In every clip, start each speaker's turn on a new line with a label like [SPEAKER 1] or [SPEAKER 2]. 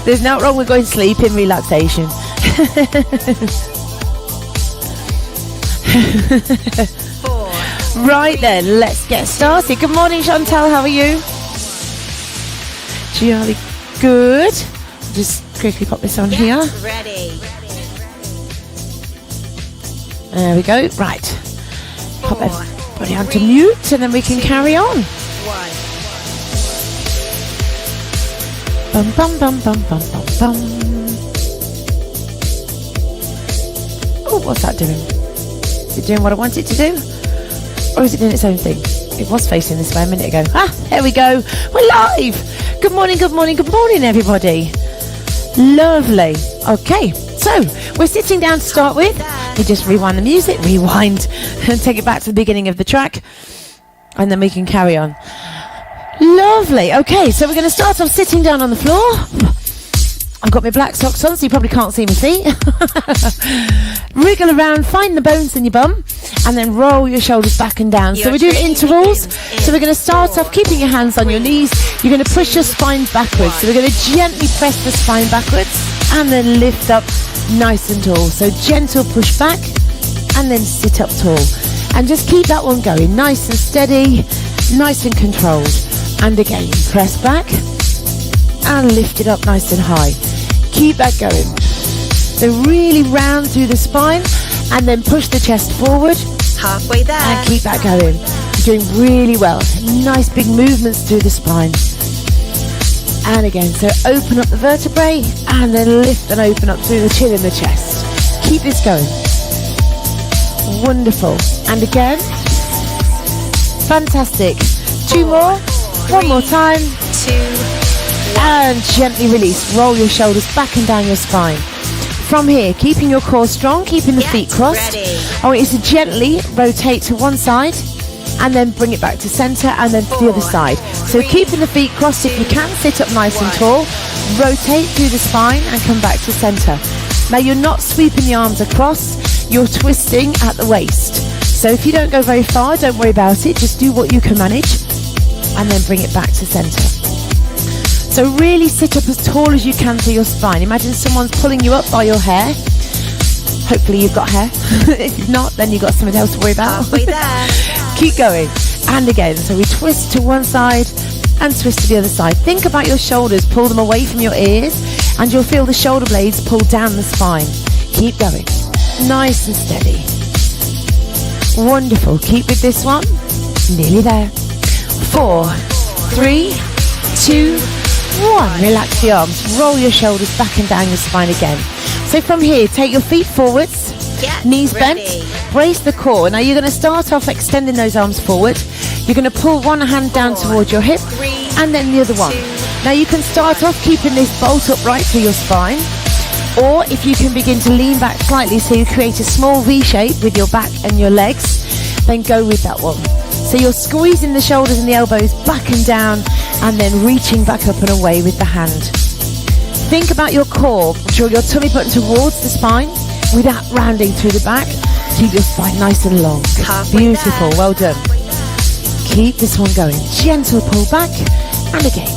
[SPEAKER 1] There's nothing wrong with going to sleep in relaxation. Right then, let's get started. Good morning, Chantal. How are you? Jolly good. Just quickly pop this on here.
[SPEAKER 2] Ready.
[SPEAKER 1] There we go. Right. Pop everybody onto mute and then we can carry on.
[SPEAKER 2] 1.
[SPEAKER 1] Bum bum bum bum bum bum bum. Oh, what's that doing? Is it doing what I want it to do? Or is it doing its own thing? It was facing this way a minute ago. Ah, there we go. We're live. Good morning, good morning, good morning, everybody. Lovely. Okay, so we're sitting down to start with. We just rewind the music, rewind, and take it back to the beginning of the track. And then we can carry on. Lovely. Okay, so we're going to start off sitting down on the floor. I've got my black socks on, so you probably can't see my feet. Wriggle around, find the bones in your bum, and then roll your shoulders back and down. So we're doing intervals. So we're going to start off keeping your hands on your knees. You're going to push your spine backwards. So we're going to gently press the spine backwards and then lift up nice and tall. So gentle push back and then sit up tall. And just keep that one going. Nice and steady, nice and controlled. And again, press back and lift it up nice and high. Keep that going. So really round through the spine and then push the chest forward.
[SPEAKER 2] Halfway there.
[SPEAKER 1] And keep that going. You're doing really well. Nice big movements through the spine. And again, so open up the vertebrae and then lift and open up through the chin and the chest. Keep this going. Wonderful. And again. Fantastic. 2 more. 1 more time.
[SPEAKER 2] 2.
[SPEAKER 1] And gently release. Roll your shoulders back and down your spine. From here, keeping your core strong, keeping the feet crossed.
[SPEAKER 2] Ready.
[SPEAKER 1] I want you to gently rotate to one side and then bring it back to center and then to the other side. So keeping the feet crossed, if you can, sit up nice and tall. Rotate through the spine and come back to center. Now you're not sweeping the arms across, you're twisting at the waist. So if you don't go very far, don't worry about it. Just do what you can manage and then bring it back to center. So really sit up as tall as you can through your spine. Imagine someone's pulling you up by your hair. Hopefully you've got hair. If not, then you've got something else to worry about.
[SPEAKER 2] Halfway there.
[SPEAKER 1] Keep going. And again, so we twist to one side and twist to the other side. Think about your shoulders. Pull them away from your ears and you'll feel the shoulder blades pull down the spine. Keep going. Nice and steady. Wonderful. Keep with this one. Nearly there. 4, 3, 2, 1. Relax the arms. Roll your shoulders back and down your spine again. So from here, take your feet forwards. Knees bent. Brace the core. Now you're going to start off extending those arms forward. You're going to pull one hand down towards your hip and then the other one. Now you can start off keeping this bolt upright through your spine. Or if you can begin to lean back slightly so you create a small V shape with your back and your legs, then go with that one. So you're squeezing the shoulders and the elbows back and down and then reaching back up and away with the hand. Think about your core. Draw your tummy button towards the spine without rounding through the back. Keep your spine nice and long. Beautiful. Well done. Keep this one going. Gentle pull back and again.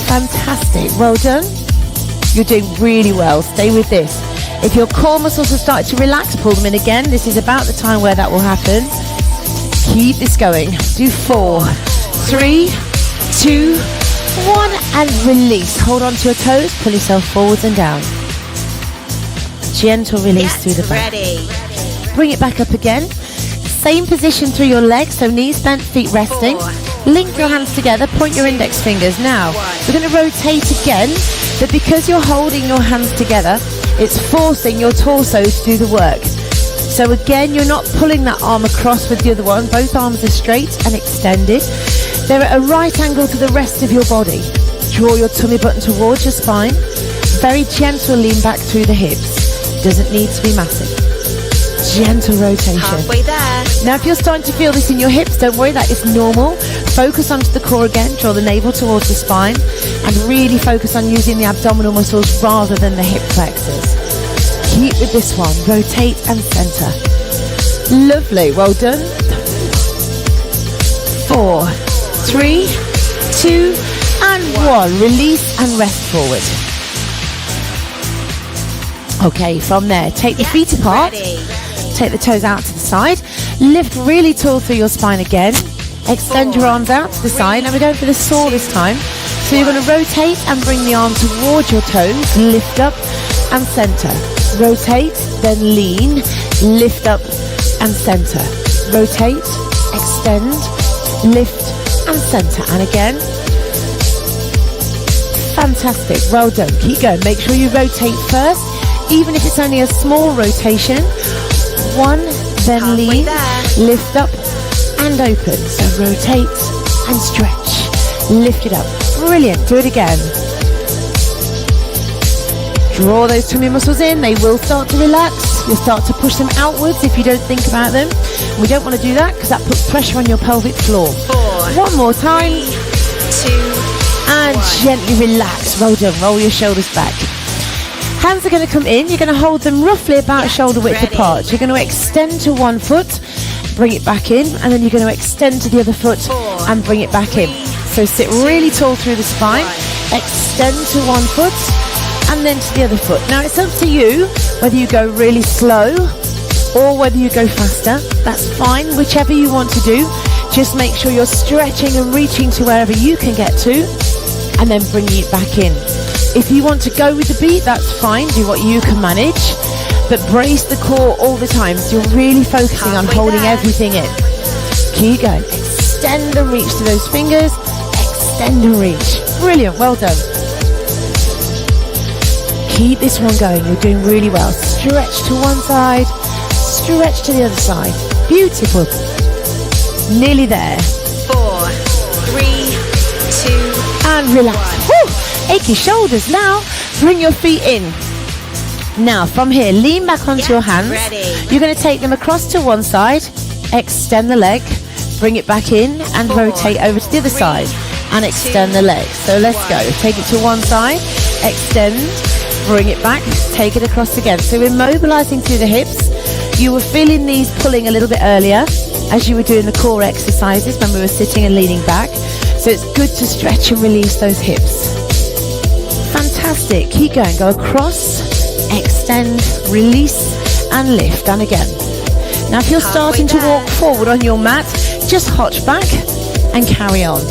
[SPEAKER 1] Fantastic. Well done. You're doing really well. Stay with this. If your core muscles have started to relax, pull them in again. This is about the time where that will happen. Keep this going. Do 4, 3, 2, 1 and release. Hold on to your toes. Pull yourself forwards and down. Gentle release through the back.
[SPEAKER 2] Ready.
[SPEAKER 1] Bring it back up again. Same position through your legs. So knees bent, feet resting.
[SPEAKER 2] 4,
[SPEAKER 1] Link your hands together. Point your index fingers. Now, we're going to rotate again. But because you're holding your hands together, it's forcing your torso to do the work. So again, you're not pulling that arm across with the other one. Both arms are straight and extended. They're at a right angle to the rest of your body. Draw your tummy button towards your spine. Very gentle lean back through the hips. Doesn't need to be massive. Gentle rotation.
[SPEAKER 2] Halfway there.
[SPEAKER 1] Now if you're starting to feel this in your hips, don't worry, that is normal. Focus onto the core again. Draw the navel towards the spine. And really focus on using the abdominal muscles rather than the hip flexors. Keep with this one. Rotate and center. Lovely. Well done. 4, 3, 2, and 1. Release and rest forward. Okay, from there, take the feet apart.
[SPEAKER 2] Ready.
[SPEAKER 1] Take the toes out to the side. Lift really tall through your spine again. Extend your arms out to the side. Now we're going for the saw this time. So you're going to rotate and bring the arm towards your toes. Lift up and center. Rotate, then lean. Lift up and center. Rotate, extend, lift and center. And again. Fantastic. Well done. Keep going. Make sure you rotate first. Even if it's only a small rotation. 1, then
[SPEAKER 2] Halfway
[SPEAKER 1] lean,
[SPEAKER 2] there.
[SPEAKER 1] lift up and open. So rotate and stretch. Lift it up. Brilliant. Do it again. Draw those tummy muscles in. They will start to relax. You'll start to push them outwards if you don't think about them. We don't want to do that because that puts pressure on your pelvic floor.
[SPEAKER 2] 4.
[SPEAKER 1] One more time.
[SPEAKER 2] 3, 2.
[SPEAKER 1] And gently relax. Well done. Roll your shoulders back. Hands are going to come in. You're going to hold them roughly about shoulder width
[SPEAKER 2] ready.
[SPEAKER 1] apart. You're going to extend to one foot, bring it back in, and then you're going to extend to the other foot
[SPEAKER 2] 4,
[SPEAKER 1] and bring it back in. So sit really tall through the spine, extend to one foot, and then to the other foot. Now it's up to you whether you go really slow or whether you go faster. That's fine, whichever you want to do. Just make sure you're stretching and reaching to wherever you can get to, and then bringing it back in. If you want to go with the beat, that's fine. Do what you can manage. But brace the core all the time. So you're really focusing on holding everything in. Keep going. Extend and reach to those fingers. Extend and reach. Brilliant. Well done. Keep this one going. You're doing really well. Stretch to one side. Stretch to the other side. Beautiful. Nearly there.
[SPEAKER 2] 4, 3, 2.
[SPEAKER 1] And relax. Woo! Achy shoulders now. Bring your feet in. Now from here, lean back onto your hands.
[SPEAKER 2] Ready.
[SPEAKER 1] You're going to take them across to one side, extend the leg, bring it back in and
[SPEAKER 2] 4,
[SPEAKER 1] rotate over to the other
[SPEAKER 2] 3,
[SPEAKER 1] side and extend the leg. So let's go. Take it to one side, extend, bring it back, take it across again. So we're mobilizing through the hips. You were feeling these pulling a little bit earlier as you were doing the core exercises when we were sitting and leaning back. So it's good to stretch and release those hips. Fantastic. Keep going. Go across, extend, release, and lift. And again. Now, if you're starting to walk forward on your mat, just hotch back and carry on.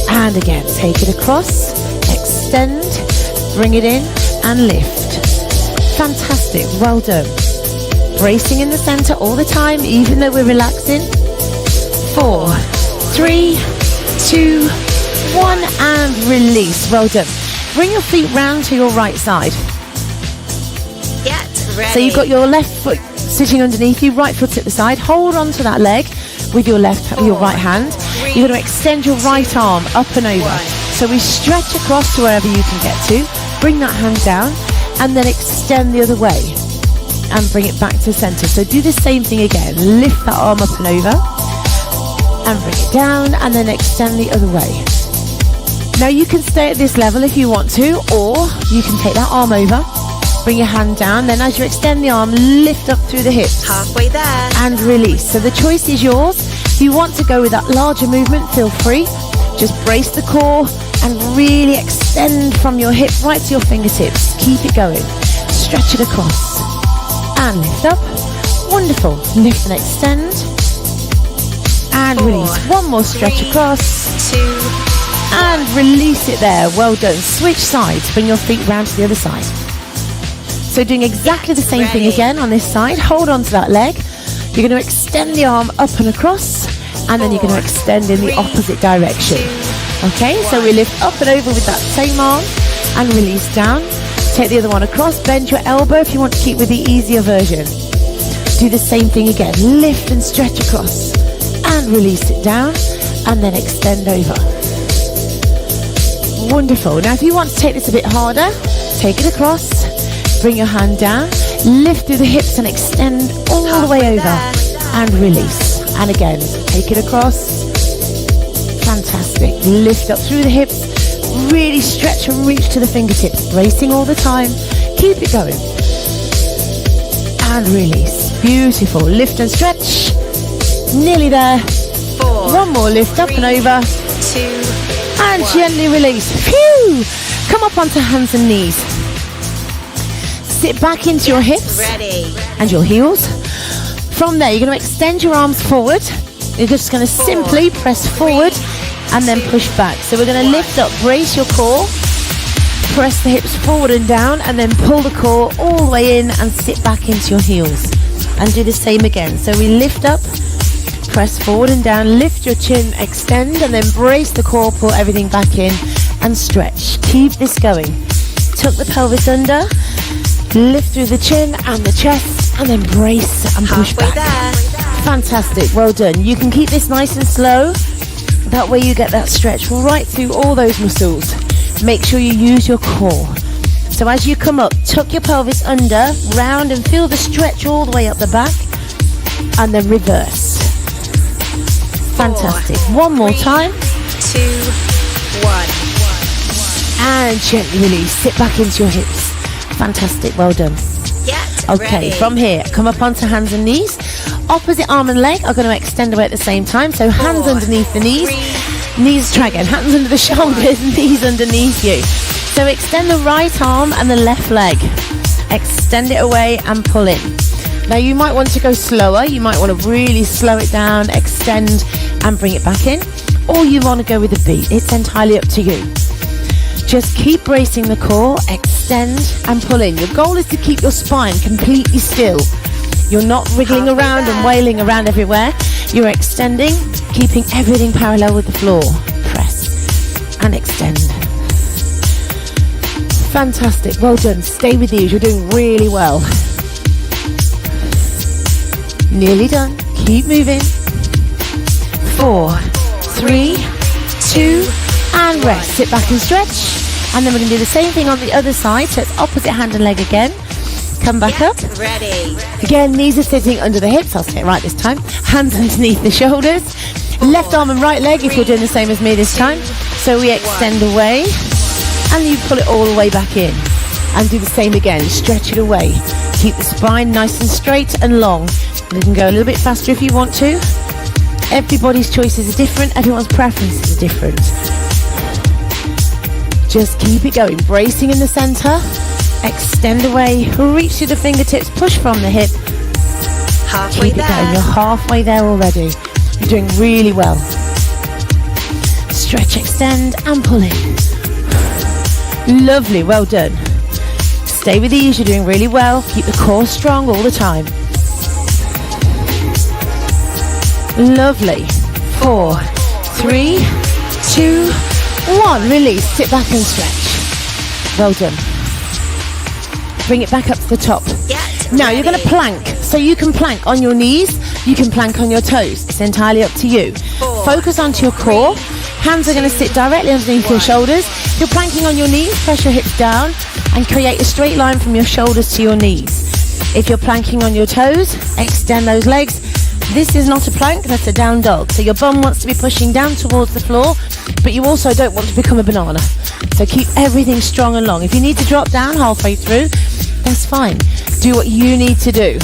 [SPEAKER 1] And again, take it across, extend, bring it in, and lift. Fantastic. Well done. Bracing in the center all the time, even though we're relaxing. 4, 3, 2, 1, and release. Well done. Bring your feet round to your right side.
[SPEAKER 2] Get ready.
[SPEAKER 1] So you've got your left foot sitting underneath you, right foot at the side. Hold on to that leg with your your right hand. You're going to extend your right arm up and over. So we stretch across to wherever you can get to. Bring that hand down and then extend the other way and bring it back to center. So do the same thing again. Lift that arm up and over and bring it down and then extend the other way. Now you can stay at this level if you want to, or you can take that arm over, bring your hand down, then as you extend the arm, lift up through the hips.
[SPEAKER 2] Halfway there.
[SPEAKER 1] And release. So the choice is yours. If you want to go with that larger movement, feel free. Just brace the core and really extend from your hip right to your fingertips. Keep it going. Stretch it across. And lift up. Wonderful. Lift and extend. And
[SPEAKER 2] 4,
[SPEAKER 1] release. One more stretch
[SPEAKER 2] 3,
[SPEAKER 1] across.
[SPEAKER 2] 2,
[SPEAKER 1] And release it there. Well done. Switch sides. Bring your feet round to the other side. So doing exactly the same thing again on this side. Hold on to that leg. You're going to extend the arm up and across, and then you're going to extend in the opposite direction. Okay, so we lift up and over with that same arm and release down. Take the other one across. Bend your elbow if you want to keep with the easier version. Do the same thing again. Lift and stretch across and release it down, and then extend over. Wonderful. Now if you want to take this a bit harder, take it across, bring your hand down, lift through the hips and extend all the way over and release. And again, take it across. Fantastic. Lift up through the hips, really stretch and reach to the fingertips, bracing all the time. Keep it going. And release. Beautiful. Lift and stretch. Nearly there.
[SPEAKER 2] 4,
[SPEAKER 1] One more, lift up and over.
[SPEAKER 2] 2,
[SPEAKER 1] And
[SPEAKER 2] 1.
[SPEAKER 1] gently release. Phew! Come up onto hands and knees. Sit back into your hips
[SPEAKER 2] Ready.
[SPEAKER 1] and your heels. From there, you're going to extend your arms forward. You're just going to simply press forward and then push back. So we're going to lift up, brace your core, press the hips forward and down, and then pull the core all the way in and sit back into your heels. And do the same again. So we lift up, press forward and down, lift your chin, extend, and then brace the core, pull everything back in and stretch. Keep this going. Tuck the pelvis under, lift through the chin and the chest, and then brace and push
[SPEAKER 2] Halfway
[SPEAKER 1] back.
[SPEAKER 2] there.
[SPEAKER 1] Fantastic, well done. You can keep this nice and slow. That way you get that stretch right through all those muscles. Make sure you use your core. So as you come up, tuck your pelvis under, round, and feel the stretch all the way up the back, and then reverse. Fantastic. One more time.
[SPEAKER 2] 2, 1.
[SPEAKER 1] And gently release. Sit back into your hips. Fantastic, well done.
[SPEAKER 2] Get
[SPEAKER 1] Okay,
[SPEAKER 2] ready.
[SPEAKER 1] from here, come up onto hands and knees. Opposite arm and leg are going to extend away at the same time. So hands
[SPEAKER 2] 4,
[SPEAKER 1] underneath the knees.
[SPEAKER 2] 3,
[SPEAKER 1] Knees, try again. Hands under the shoulders, knees underneath you. So extend the right arm and the left leg. Extend it away and pull in. Now you might want to go slower. You might want to really slow it down, extend and bring it back in. Or you want to go with a beat. It's entirely up to you. Just keep bracing the core, extend and pull in. Your goal is to keep your spine completely still. You're not wriggling around and wailing around everywhere. You're extending, keeping everything parallel with the floor. Press and extend. Fantastic, well done. Stay with these, you're doing really well. Nearly done, keep moving. 4, 3, 2, and rest. Sit back and stretch. And then we're going to do the same thing on the other side. So it's opposite hand and leg again. Come back up.
[SPEAKER 2] Ready.
[SPEAKER 1] Again, knees are sitting under the hips. I'll say it right this time. Hands underneath the shoulders. Left arm and right leg if you're doing the same as me this time. So we extend away and you pull it all the way back in. And do the same again. Stretch it away. Keep the spine nice and straight and long. You can go a little bit faster if you want to. Everybody's choices are different. Everyone's preferences are different. Just keep it going. Bracing in the center. Extend away. Reach to the fingertips. Push from the hip.
[SPEAKER 2] Halfway
[SPEAKER 1] Keep it going.
[SPEAKER 2] there.
[SPEAKER 1] You're halfway there already. You're doing really well. Stretch, extend, and pull in. Lovely. Well done. Stay with ease. You're doing really well. Keep the core strong all the time. Lovely. 4, 3, 2, 1. Release. Sit back and stretch. Well done. Bring it back up to the top. Now you're going to plank. So you can plank on your knees. You can plank on your toes. It's entirely up to you.
[SPEAKER 2] 4,
[SPEAKER 1] Focus onto your core. Hands are going to sit directly underneath your shoulders. If you're planking on your knees, press your hips down and create a straight line from your shoulders to your knees. If you're planking on your toes, extend those legs. This is not a plank, that's a down dog. So your bum wants to be pushing down towards the floor, but you also don't want to become a banana. So keep everything strong and long. If you need to drop down halfway through, that's fine. Do what you need to do.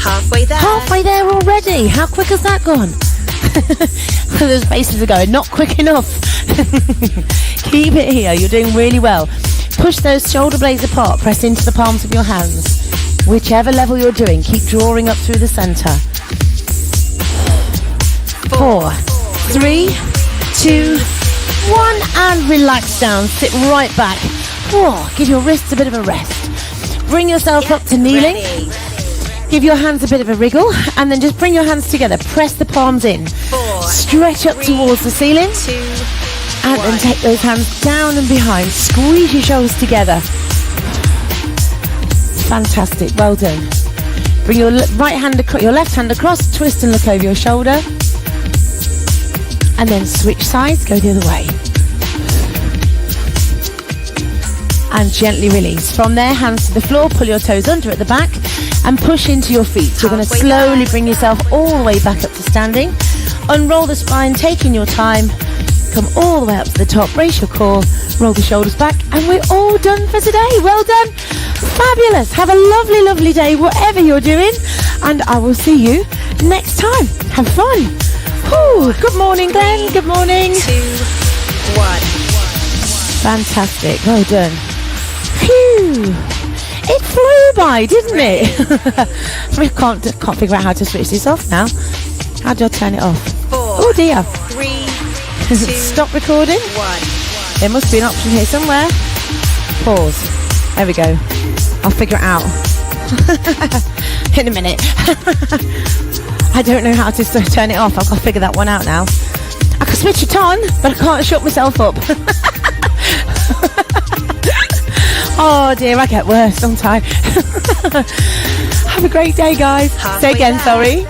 [SPEAKER 2] Halfway there.
[SPEAKER 1] Halfway there already. How quick has that gone? Those faces are going, not quick enough. Keep it here. You're doing really well. Push those shoulder blades apart. Press into the palms of your hands. Whichever level you're doing, keep drawing up through the center. 4, 3, 2, 1, and relax down. Sit right back. Oh, give your wrists a bit of a rest. Bring yourself up to kneeling.
[SPEAKER 2] Ready.
[SPEAKER 1] Give your hands a bit of a wriggle, and then just bring your hands together. Press the palms in.
[SPEAKER 2] 4,
[SPEAKER 1] Stretch up
[SPEAKER 2] 3,
[SPEAKER 1] towards the ceiling,
[SPEAKER 2] 2,
[SPEAKER 1] and then take those hands down and behind. Squeeze your shoulders together. Fantastic, well done. Bring your your left hand across, twist and look over your shoulder. And then switch sides, go the other way. And gently release. From there, hands to the floor, pull your toes under at the back and push into your feet. So you're going to
[SPEAKER 2] Halfway
[SPEAKER 1] slowly
[SPEAKER 2] there.
[SPEAKER 1] bring yourself all the way back up to standing. Unroll the spine, taking your time. Come all the way up to the top, brace your core, roll the shoulders back, and we're all done for today. Well done. Fabulous. Have a lovely, lovely day, whatever you're doing, and I will see you next time. Have fun. Whew, good morning, Glenn. Good morning.
[SPEAKER 2] 2, 1.
[SPEAKER 1] Fantastic. Well done. Phew. It flew by, didn't it? I can't figure out how to switch this off now. How do I turn it off?
[SPEAKER 2] 4.
[SPEAKER 1] Oh dear.
[SPEAKER 2] 3, 2,
[SPEAKER 1] Stop recording.
[SPEAKER 2] 1.
[SPEAKER 1] There must be an option here somewhere. Pause. There we go. I'll figure it out. In a minute. I don't know how to turn it off. I've got to figure that one out now. I can switch it on, but I can't shut myself up. Oh dear, I get worse, don't I? Have a great day, guys.
[SPEAKER 2] Halfway
[SPEAKER 1] Say again,
[SPEAKER 2] there.
[SPEAKER 1] sorry.